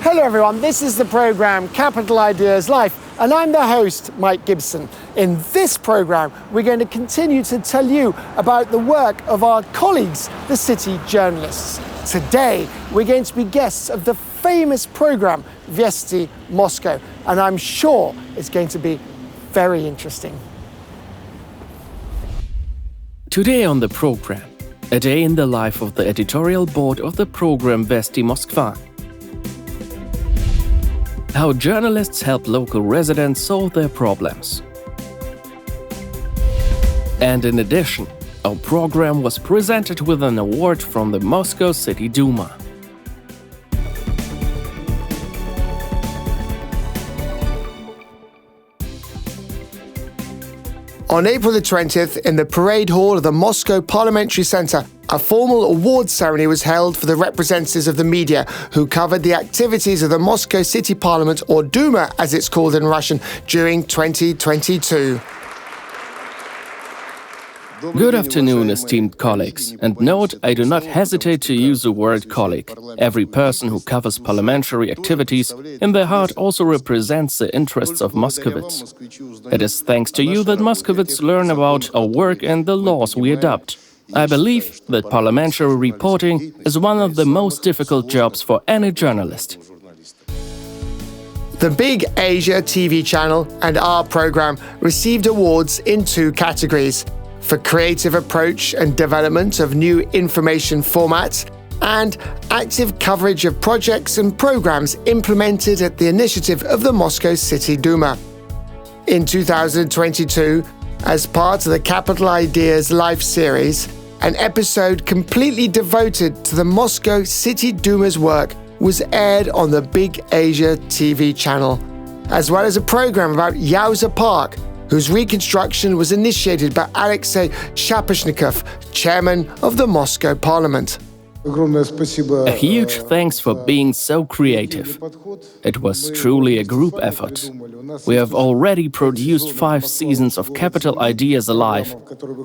Hello everyone, this is the programme Capital Ideas Live, and I'm the host, Mike Gibson. In this programme, we're going to continue to tell you about the work of our colleagues, the city journalists. Today, we're going to be guests of the famous programme Vesti-Moscow, and I'm sure it's going to be very interesting. Today on the programme, a day in the life of the editorial board of the programme Vesti-Moskva. How journalists help local residents solve their problems. And in addition, our program was presented with an award from the Moscow City Duma. On April the 20th, in the parade hall of the Moscow Parliamentary Centre, a formal awards ceremony was held for the representatives of the media who covered the activities of the Moscow City Parliament, or Duma as it's called in Russian, during 2022. Good afternoon, esteemed colleagues. And note, I do not hesitate to use the word colleague. Every person who covers parliamentary activities in their heart also represents the interests of Muscovites. It is thanks to you that Muscovites learn about our work and the laws we adopt. I believe that parliamentary reporting is one of the most difficult jobs for any journalist. The Big Asia TV channel and our programme received awards in two categories: for creative approach and development of new information formats, and active coverage of projects and programs implemented at the initiative of the Moscow City Duma. In 2022, as part of the Capital Ideas Live series, an episode completely devoted to the Moscow City Duma's work was aired on the Big Asia TV channel, as well as a program about Yauza Park, whose reconstruction was initiated by Alexei Shapashnikov, chairman of the Moscow Parliament. A huge thanks for being so creative. It was truly a group effort. We have already produced 5 seasons of Capital Ideas Alive,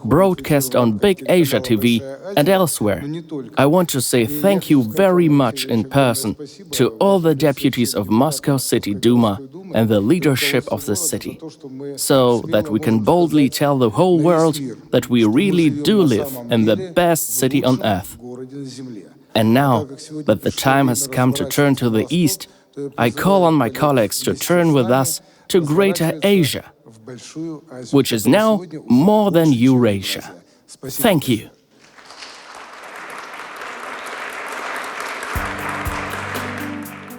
broadcast on Big Asia TV and elsewhere. I want to say thank you very much in person to all the deputies of Moscow City Duma and the leadership of the city, so that we can boldly tell the whole world that we really do live in the best city on earth. And now that the time has come to turn to the east, I call on my colleagues to turn with us to Greater Asia, which is now more than Eurasia. Thank you.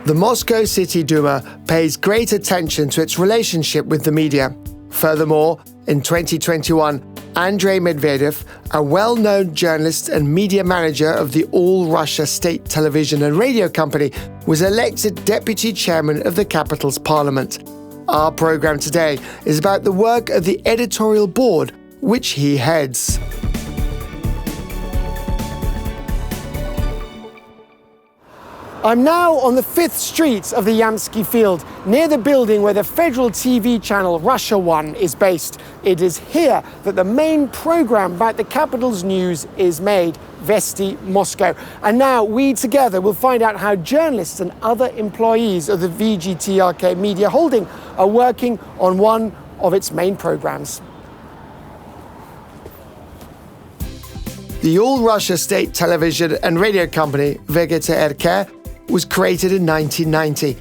The Moscow City Duma pays great attention to its relationship with the media. Furthermore, in 2021, Andrei Medvedev, a well-known journalist and media manager of the All-Russia State Television and Radio Company, was elected deputy chairman of the capital's parliament. Our program today is about the work of the editorial board, which he heads. I'm now on the 5th street of the Yamsky Field, near the building where the federal TV channel Russia 1 is based. It is here that the main program about the capital's news is made, Vesti-Moscow. And now we together will find out how journalists and other employees of the VGTRK Media Holding are working on one of its main programs. The All-Russia State Television and Radio Company, VGTRK, was created in 1990,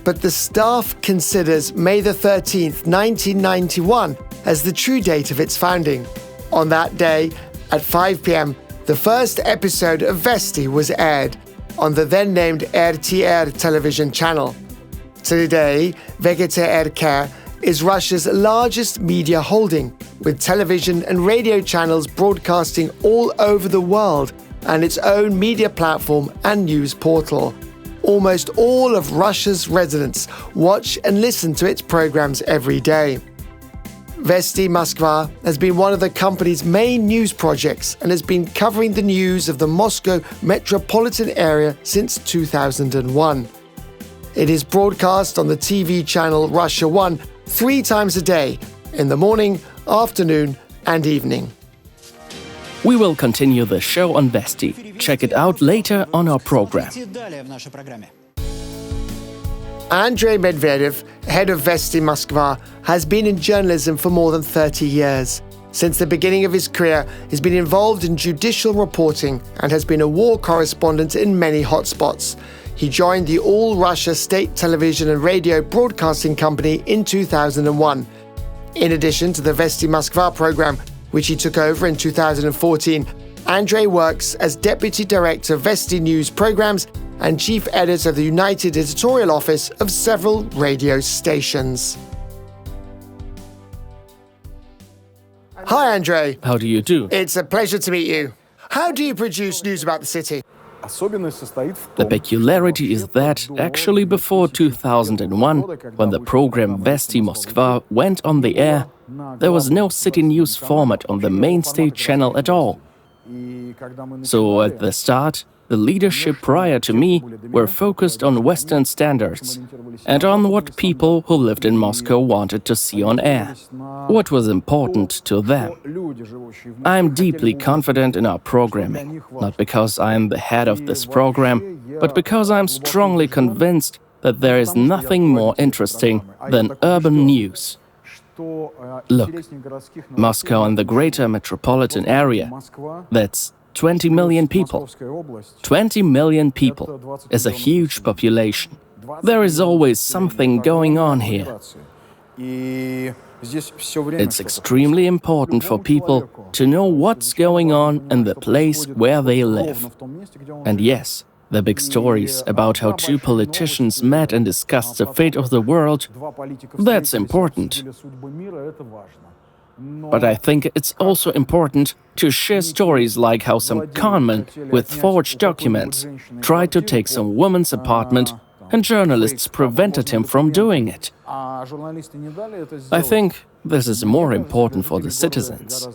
but the staff considers May the 13th, 1991 as the true date of its founding. On that day, at 5 p.m, the first episode of Vesti was aired on the then-named RTR television channel. Today, VGTRK is Russia's largest media holding, with television and radio channels broadcasting all over the world and its own media platform and news portal. Almost all of Russia's residents watch and listen to its programs every day. Vesti-Moskva has been one of the company's main news projects and has been covering the news of the Moscow metropolitan area since 2001. It is broadcast on the TV channel Russia 1 3 times a day, in the morning, afternoon and evening. We will continue the show on Vesti. Check it out later on our program. Andrei Medvedev, head of Vesti-Moskva, has been in journalism for more than 30 years. Since the beginning of his career, he's been involved in judicial reporting and has been a war correspondent in many hotspots. He joined the All-Russia State Television and Radio Broadcasting Company in 2001. In addition to the Vesti-Moskva program, which he took over in 2014, Andrei works as Deputy Director of Vesti News Programs and Chief Editor of the United Editorial Office of several radio stations. Hi, Andrei. How do you do? It's a pleasure to meet you. How do you produce news about the city? The peculiarity is that, actually before 2001, when the program Vesti-Moskva went on the air, there was no city news format on the main state channel at all. So at the start, the leadership prior to me were focused on Western standards and on what people who lived in Moscow wanted to see on air, what was important to them. I'm deeply confident in our programming, not because I am the head of this program, but because I'm strongly convinced that there is nothing more interesting than urban news. Look, Moscow and the greater metropolitan area, that's 20 million people. 20 million people is a huge population. There is always something going on here. It's extremely important for people to know what's going on in the place where they live. And yes, the big stories about how two politicians met and discussed the fate of the world, that's important. But I think it's also important to share stories like how some conman with forged documents tried to take some woman's apartment and journalists prevented him from doing it. I think this is more important for the citizens.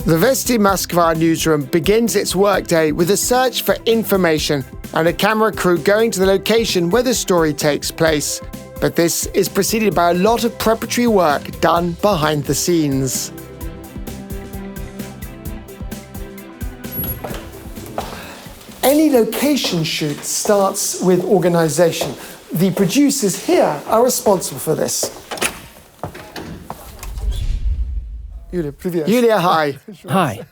The Vesti-Moskva newsroom begins its workday with a search for information and a camera crew going to the location where the story takes place. But this is preceded by a lot of preparatory work done behind the scenes. Any location shoot starts with organization. The producers here are responsible for this. Yulia, hi. Hi.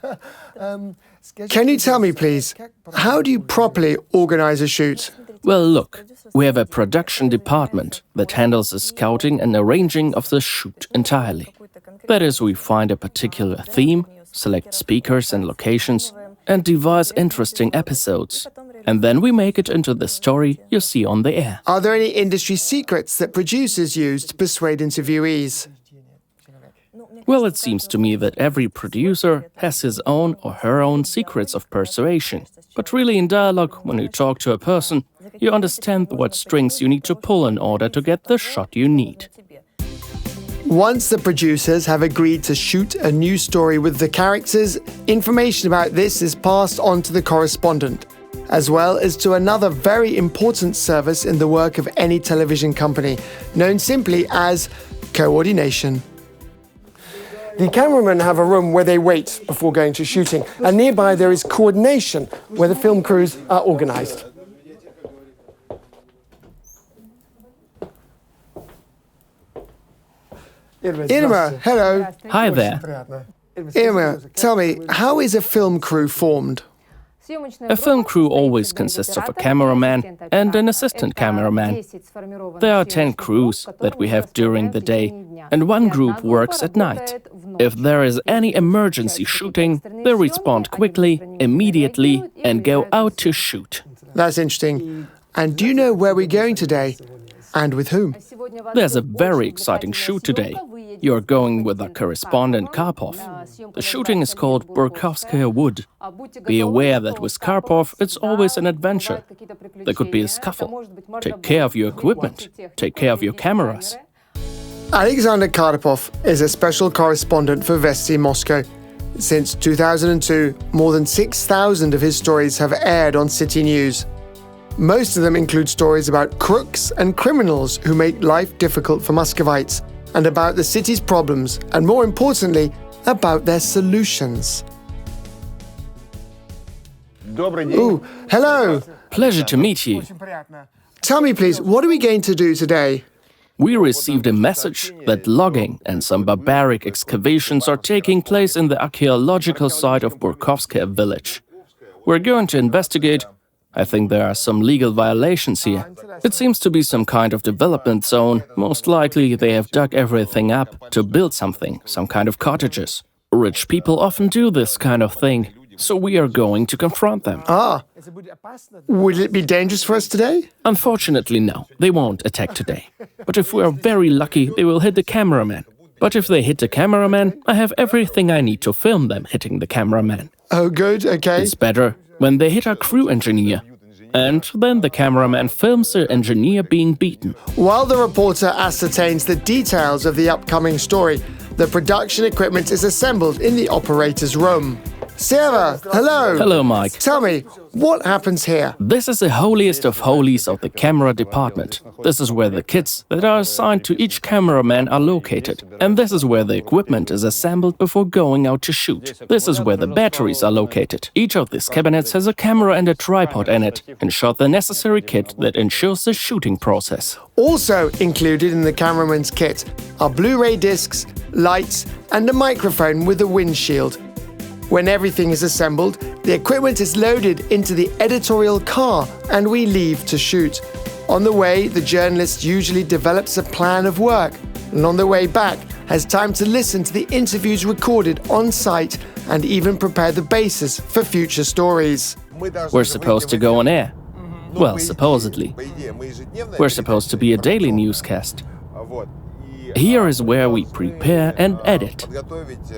Can you tell me, please, how do you properly organize a shoot? Well, look, we have a production department that handles the scouting and arranging of the shoot entirely. That is, we find a particular theme, select speakers and locations, and devise interesting episodes. And then we make it into the story you see on the air. Are there any industry secrets that producers use to persuade interviewees? Well, it seems to me that every producer has his own or her own secrets of persuasion. But really in dialogue, when you talk to a person, you understand what strings you need to pull in order to get the shot you need. Once the producers have agreed to shoot a new story with the characters, information about this is passed on to the correspondent, as well as to another very important service in the work of any television company, known simply as coordination. The cameramen have a room where they wait before going to shooting, and nearby there is coordination, where the film crews are organized. Irma, hello. Hi there. Irma, tell me, how is a film crew formed? A film crew always consists of a cameraman and an assistant cameraman. There are 10 crews that we have during the day, and one group works at night. If there is any emergency shooting, they respond quickly, immediately, and go out to shoot. That's interesting. And do you know where we're going today? And with whom? There's a very exciting shoot today. You're going with our correspondent Karpov. The shooting is called Burkovskaya Wood. Be aware that with Karpov, it's always an adventure. There could be a scuffle. Take care of your equipment. Take care of your cameras. Alexander Karpov is a special correspondent for Vesti-Moscow. Since 2002, more than 6,000 of his stories have aired on City News. Most of them include stories about crooks and criminals who make life difficult for Muscovites, and about the city's problems, and more importantly, about their solutions. Ooh, hello. Pleasure to meet you. Tell me, please, what are we going to do today? We received a message that logging and some barbaric excavations are taking place in the archaeological site of Burkovskaya village. We're going to investigate. I think there are some legal violations here. It seems to be some kind of development zone. Most likely they have dug everything up to build something, some kind of cottages. Rich people often do this kind of thing, so we are going to confront them. Would it be dangerous for us today? Unfortunately, no. They won't attack today. But if we are very lucky, they will hit the cameraman. But if they hit the cameraman, I have everything I need to film them hitting the cameraman. Oh, good, okay. It's better when they hit our crew engineer. And then the cameraman films the engineer being beaten. While the reporter ascertains the details of the upcoming story, the production equipment is assembled in the operator's room. Sarah, hello. Hello, Mike. Tell me, what happens here? This is the holiest of holies of the camera department. This is where the kits that are assigned to each cameraman are located. And this is where the equipment is assembled before going out to shoot. This is where the batteries are located. Each of these cabinets has a camera and a tripod in it, and shot the necessary kit that ensures the shooting process. Also included in the cameraman's kit are Blu-ray discs, lights, and a microphone with a windshield. When everything is assembled, the equipment is loaded into the editorial car and we leave to shoot. On the way, the journalist usually develops a plan of work, and on the way back has time to listen to the interviews recorded on site and even prepare the basis for future stories. We're supposed to go on air. Well, supposedly. We're supposed to be a daily newscast. Here is where we prepare and edit,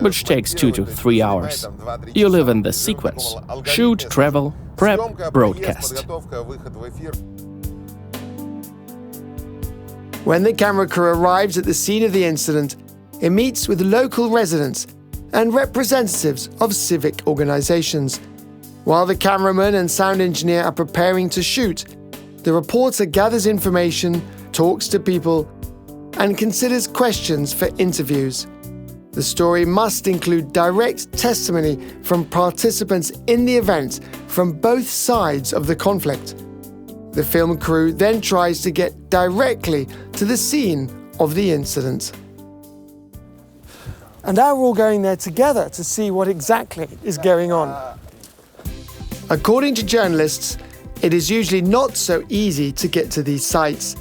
which takes 2 to 3 hours. You live in this sequence: shoot, travel, prep, broadcast. When the camera crew arrives at the scene of the incident, it meets with local residents and representatives of civic organizations. While the cameraman and sound engineer are preparing to shoot, the reporter gathers information, talks to people, and considers questions for interviews. The story must include direct testimony from participants in the event from both sides of the conflict. The film crew then tries to get directly to the scene of the incident. And now we're all going there together to see what exactly is going on. According to journalists, it is usually not so easy to get to these sites.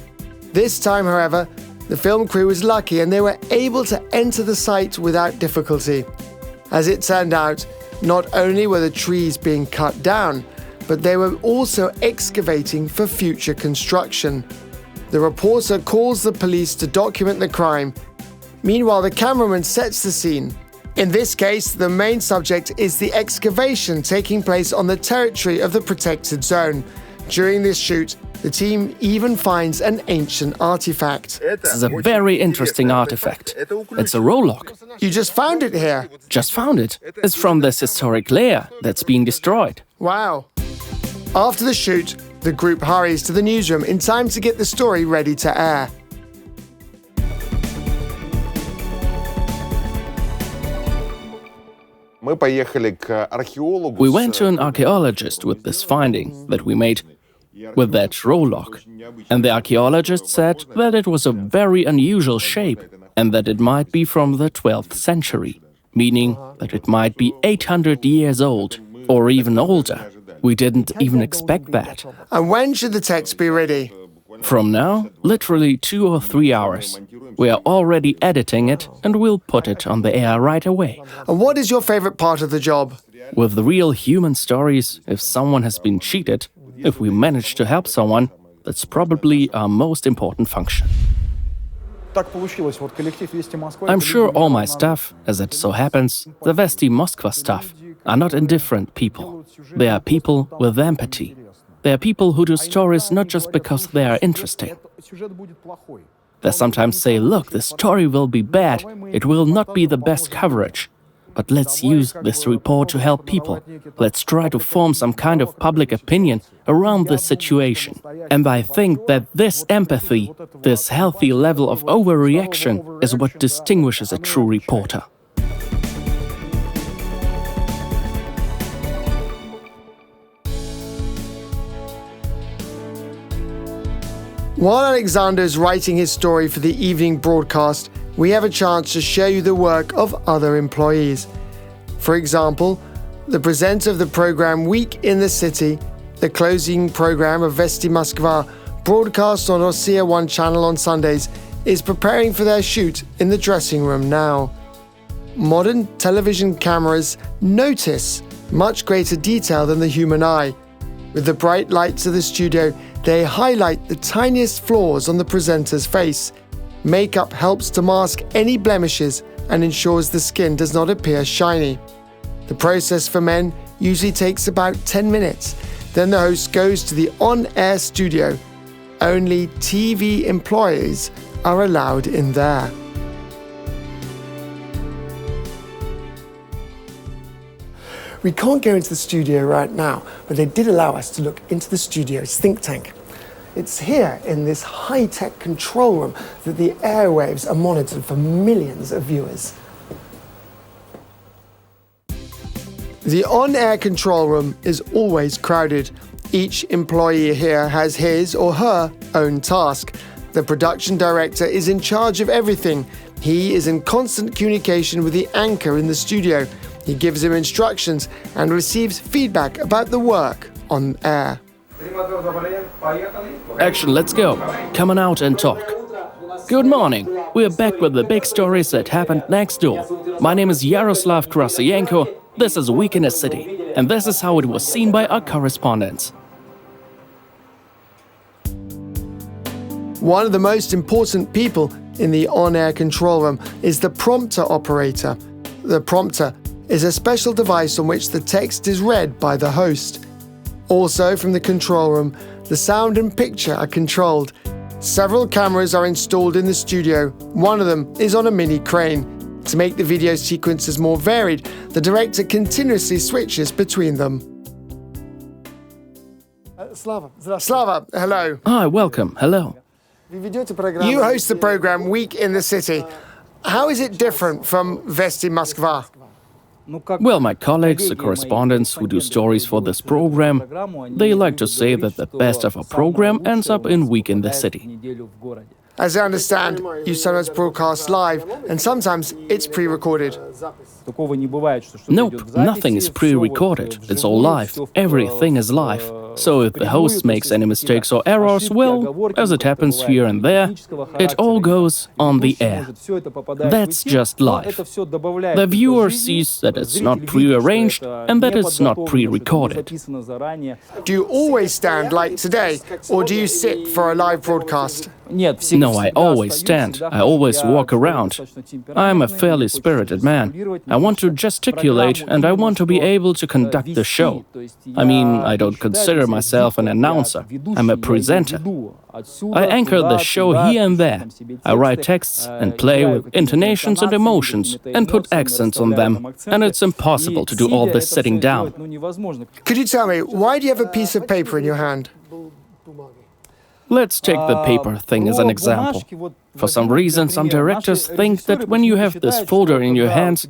This time, however, the film crew was lucky and they were able to enter the site without difficulty. As it turned out, not only were the trees being cut down, but they were also excavating for future construction. The reporter calls the police to document the crime. Meanwhile, the cameraman sets the scene. In this case, the main subject is the excavation taking place on the territory of the protected zone. During this shoot, the team even finds an ancient artifact. This is a very interesting artifact. It's a rowlock. You just found it here? Just found it. It's from this historic layer that's being destroyed. Wow. After the shoot, the group hurries to the newsroom in time to get the story ready to air. We went to an archaeologist with this finding that we made with that rowlock, and the archaeologist said that it was a very unusual shape and that it might be from the 12th century, meaning that it might be 800 years old or even older. We didn't even expect that. And when should the text be ready? From now, literally 2 or 3 hours. We are already editing it and we'll put it on the air right away. And what is your favorite part of the job? With the real human stories, if someone has been cheated, if we manage to help someone, that's probably our most important function. I'm sure all my staff, as it so happens, the Vesti-Moskva staff, are not indifferent people. They are people with empathy. They are people who do stories not just because they are interesting. They sometimes say, look, the story will be bad, it will not be the best coverage. But let's use this report to help people. Let's try to form some kind of public opinion around this situation. And I think that this empathy, this healthy level of overreaction, is what distinguishes a true reporter. While Alexander is writing his story for the evening broadcast, we have a chance to show you the work of other employees. For example, the presenter of the program Week in the City, the closing program of Vesti-Moskva, broadcast on Rossiya 1 channel on Sundays, is preparing for their shoot in the dressing room now. Modern television cameras notice much greater detail than the human eye. With the bright lights of the studio, they highlight the tiniest flaws on the presenter's face. Makeup helps to mask any blemishes and ensures the skin does not appear shiny. The process for men usually takes about 10 minutes. Then the host goes to the on-air studio. Only TV employees are allowed in there. We can't go into the studio right now, but they did allow us to look into the studio's think tank. It's here in this high-tech control room that the airwaves are monitored for millions of viewers. The on-air control room is always crowded. Each employee here has his or her own task. The production director is in charge of everything. He is in constant communication with the anchor in the studio. He gives him instructions and receives feedback about the work on air. Action, let's go. Come on out and talk. Good morning. We're back with the big stories that happened next door. My name is Yaroslav Krasiyenko. This is Week in the City, and this is how it was seen by our correspondents. One of the most important people in the on-air control room is the prompter operator. The prompter is a special device on which the text is read by the host. Also from the control room, the sound and picture are controlled. Several cameras are installed in the studio. One of them is on a mini crane. To make the video sequences more varied, the director continuously switches between them. Slava, hello. Hi, welcome. Hello. You host the program Week in the City. How is it different from Vesti-Moskva? Well, my colleagues, the correspondents who do stories for this program, they like to say that the best of our program ends up in Week in the City. As I understand, you sometimes broadcast live, and sometimes it's pre-recorded. Nope, nothing is pre-recorded. It's all live. Everything is live. So if the host makes any mistakes or errors, well, as it happens here and there, it all goes on the air. That's just live. The viewer sees that it's not pre-arranged and that it's not pre-recorded. Do you always stand like today, or do you sit for a live broadcast? No, I always stand. I always walk around. I'm a fairly spirited man. I want to gesticulate and I want to be able to conduct the show. I mean, I don't consider myself an announcer. I'm a presenter. I anchor the show here and there. I write texts and play with intonations and emotions and put accents on them. And it's impossible to do all this sitting down. Could you tell me, why do you have a piece of paper in your hand? Let's take the paper thing as an example. For some reason, some directors think that when you have this folder in your hands,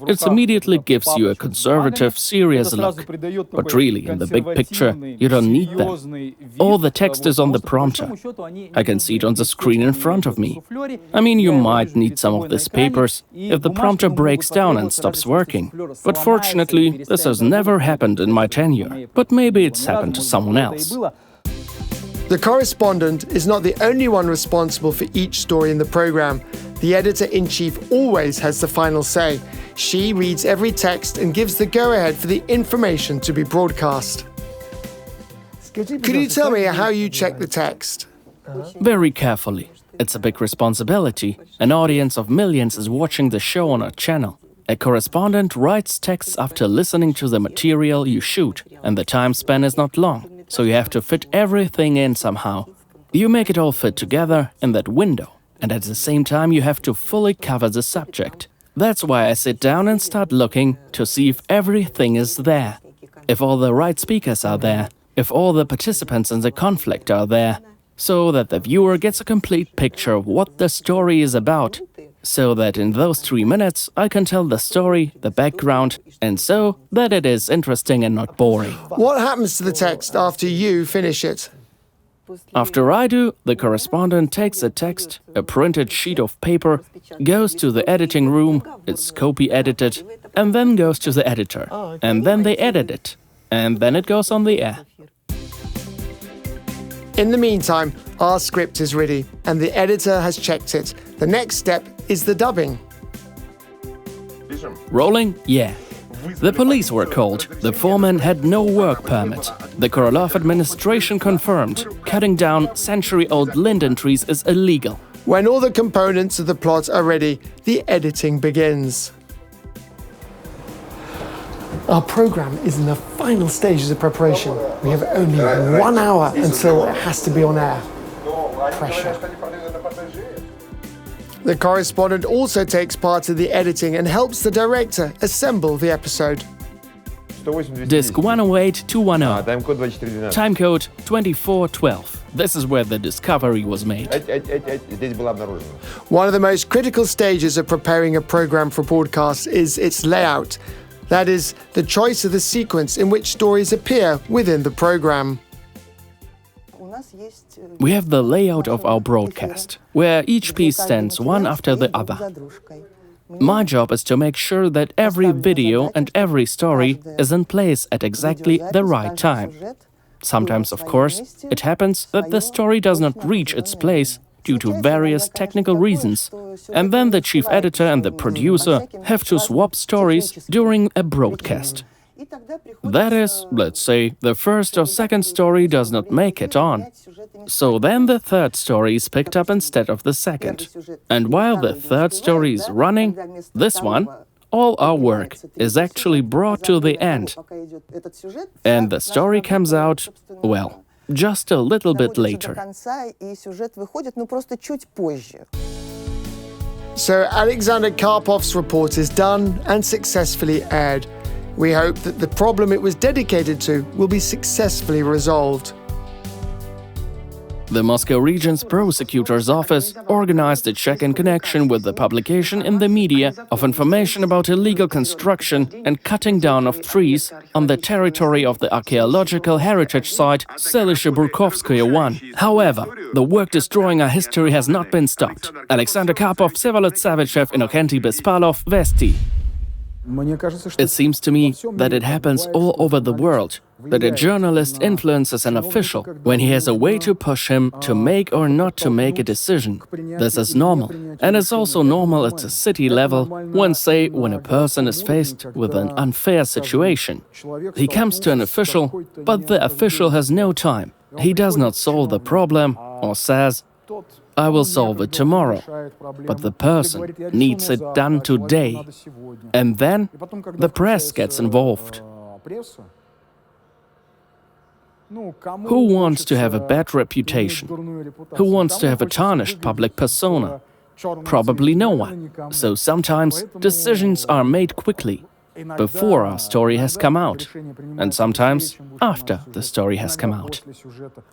it immediately gives you a conservative, serious look. But really, in the big picture, you don't need that. All the text is on the prompter. I can see it on the screen in front of me. I mean, you might need some of these papers if the prompter breaks down and stops working. But fortunately, this has never happened in my tenure. But maybe it's happened to someone else. The correspondent is not the only one responsible for each story in the program. The editor-in-chief always has the final say. She reads every text and gives the go-ahead for the information to be broadcast. Could you tell me how you check the text? Very carefully. It's a big responsibility. An audience of millions is watching the show on a channel. A correspondent writes texts after listening to the material you shoot, and the time span is not long. So you have to fit everything in somehow. You make it all fit together in that window, and at the same time you have to fully cover the subject. That's why I sit down and start looking to see if everything is there. If all the right speakers are there, if all the participants in the conflict are there, so that the viewer gets a complete picture of what the story is about, so that in those 3 minutes I can tell the story, the background, and so that it is interesting and not boring. What happens to the text after you finish it? After I do, the correspondent takes a text, a printed sheet of paper, goes to the editing room, it's copy-edited, and then goes to the editor. And then they edit it. And then it goes on the air. In the meantime, our script is ready, and the editor has checked it. The next step is the dubbing. Rolling? Yeah. The police were called. The foreman had no work permit. The Korolev administration confirmed cutting down century-old linden trees is illegal. When all the components of the plot are ready, the editing begins. Our program is in the final stages of preparation. We have only 1 hour until it has to be on air. Pressure. The correspondent also takes part in the editing and helps the director assemble the episode. Disc 108-210. Timecode 2412. This is where the discovery was made. One of the most critical stages of preparing a program for broadcast is its layout. That is, the choice of the sequence in which stories appear within the program. We have the layout of our broadcast, where each piece stands one after the other. My job is to make sure that every video and every story is in place at exactly the right time. Sometimes, of course, it happens that the story does not reach its place due to various technical reasons, and then the chief editor and the producer have to swap stories during a broadcast. That is, let's say, the first or second story does not make it on. So then the third story is picked up instead of the second. And while the third story is running, this one, all our work is actually brought to the end. And the story comes out, well, just a little bit later. So Alexander Karpov's report is done and successfully aired. We hope that the problem it was dedicated to will be successfully resolved. The Moscow region's prosecutor's office organized a check in connection with the publication in the media of information about illegal construction and cutting down of trees on the territory of the archaeological heritage site Selishe-Burkovskaya 1. However, the work destroying our history has not been stopped. Alexander Karpov, Vsevolod Savichev, Innocenty Bespalov, Vesti. It seems to me that it happens all over the world, that a journalist influences an official when he has a way to push him to make or not to make a decision. This is normal. And it's also normal at the city level when, say, when a person is faced with an unfair situation. He comes to an official, but the official has no time. He does not solve the problem or says, I will solve it tomorrow, but the person needs it done today. And then the press gets involved. Who wants to have a bad reputation? Who wants to have a tarnished public persona? Probably no one. So sometimes decisions are made quickly, before our story has come out, and sometimes after the story has come out.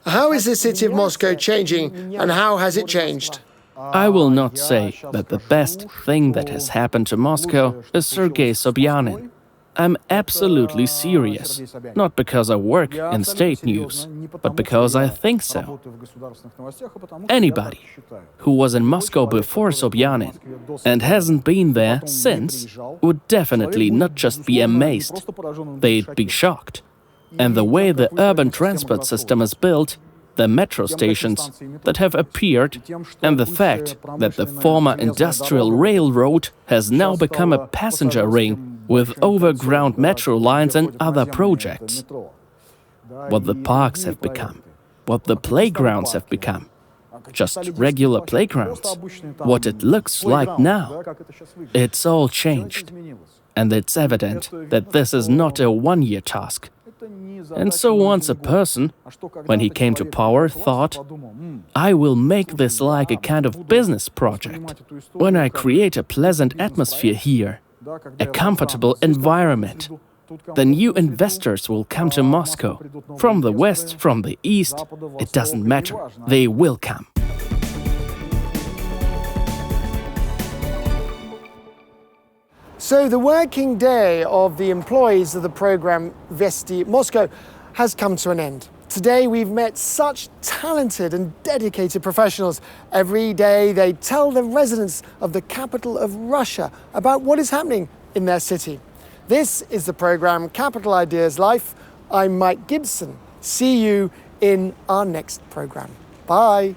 How is the city of Moscow changing, and how has it changed? I will not say that the best thing that has happened to Moscow is Sergei Sobyanin. I'm absolutely serious, not because I work in state news, but because I think so. Anybody who was in Moscow before Sobyanin and hasn't been there since would definitely not just be amazed, they'd be shocked. And the way the urban transport system is built, the metro stations that have appeared, and the fact that the former industrial railroad has now become a passenger ring with overground metro lines and other projects. What the parks have become, what the playgrounds have become, just regular playgrounds, what it looks like now, it's all changed. And it's evident that this is not a one-year task. And so once a person, when he came to power, thought, I will make this like a kind of business project. When I create a pleasant atmosphere here, a comfortable environment, the new investors will come to Moscow. From the west, from the east, it doesn't matter. They will come. So the working day of the employees of the program Vesti-Moscow has come to an end. Today we've met such talented and dedicated professionals. Every day they tell the residents of the capital of Russia about what is happening in their city. This is the program Capital Ideas Life. I'm Mike Gibson. See you in our next program. Bye.